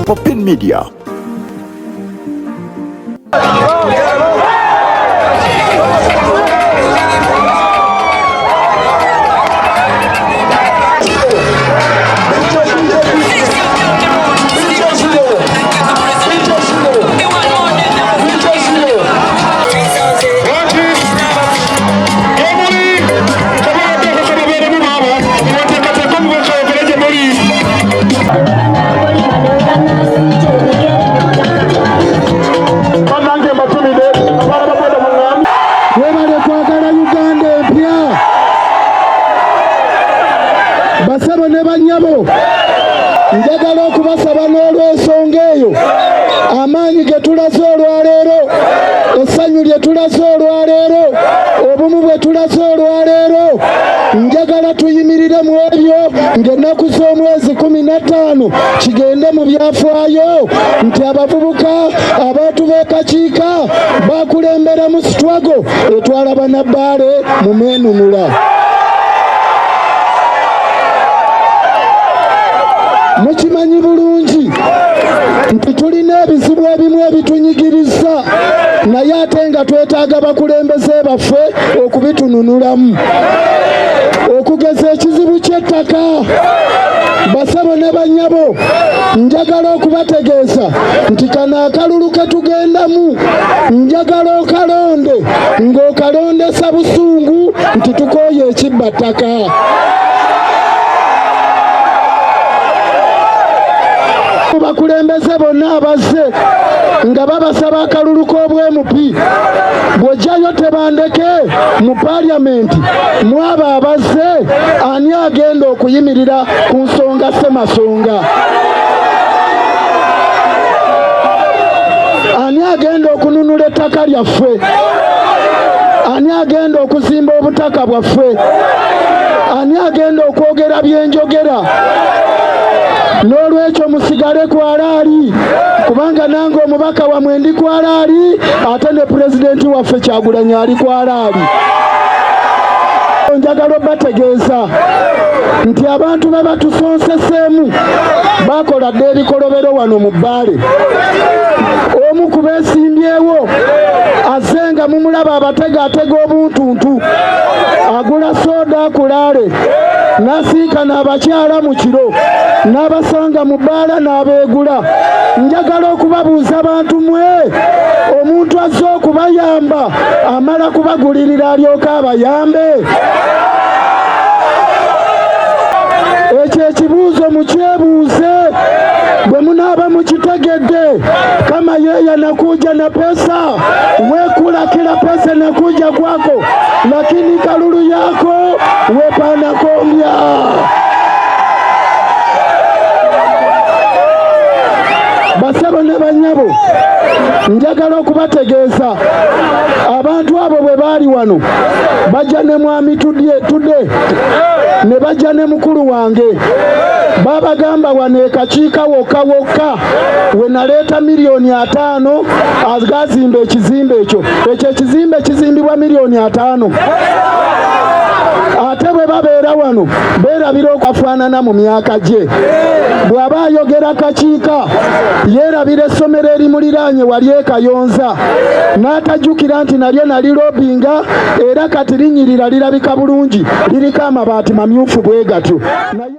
Popin Media. Basabo ne banyabo njagala okubasaba n'olw'ensonga eyo amaanyi ge tulaze olwaleero, essanyu lye tulaze olwaleero, obumu bwe tulaze olwaleero, njagala tuyimirire mu ebyo ng'ennaku z'omwezi 15 kigende mu byafaayo nti abavubuka abantu b'ekakiika bakulembera mu sitwago etwala Bannabbaale mu meenunula. Mukimanyi bulungi nti tulina ebizibu ebimu ebitunyigiriza, naye ate nga twetaaga bakulembeze baffe okubitununulamu. Okugeza ekizibu ky'ettaka, basabo ne bannyabo, njagala okubategeeza nti kano akalulu ke tugendamu njagala okalonde ng'okalondesa busungu nti tukooye ekibba ttaka. Bakulembeze bonna abazze nga babasaba akalulu k'obwemupi bw'ojjayo tebandeke mu paalamenti mwabo abazze, ani agenda okuyimirira ku nsonga ssemasonga? Ani agenda okununula ettaka lyaffe? Ani agenda okuzimba obutaka bwaffe? Ani agenda okwogera byenjogera? N'olwekyo musigale kwalaali, kubanga nange omubaka wamwe ndi kwalaali, ate ne pulezidenti waffe Kyagulanyi ali kwalaali. Njagala obategeeza nti abantu be batusonseseemu bakola dde ebikolobero wano mu Bbaale. Omu ku beesimbyewo azze nga mumulaba abategaatega obuntuntu, agula sooda akulaale, n'asinkana abakyala mu kiro, n'abasanga mu bbaala n'abeegula. Njagala okubabuuza abantu mwe, omuntu azze okubayamba amala kubagulirira alyoke abayambe? Ekyo ekibuuzo mukyebuuze bwe munaaba mukitegedde. Kama yeye anakuja na pesa, wekula kila pesa inakuja kwako, lakini kalulu yako wepana komya. Basabo ne bannyabo, njagala okubategeeza abantu abo bwe baali wano bajja ne mwami tudde ne bajja ne mukulu wange, babagamba wano ekakiika wokka we naleeta $5,000,000 agazimba ekizimbe ekyo. Ekyo ekizimbe kizimbibwa $5,000,000. Ate bwe babeera wano beerabira okwafaanana mu myaka gye. Bw'aba ayogera kakiika yeerabira essomero erimuliraanye wali e Kayonza, n'atajjukira nti nalyo nalirobinga era kati linyirira lirabika bulungi, liriko amabaati mamyufu bwe gatyo.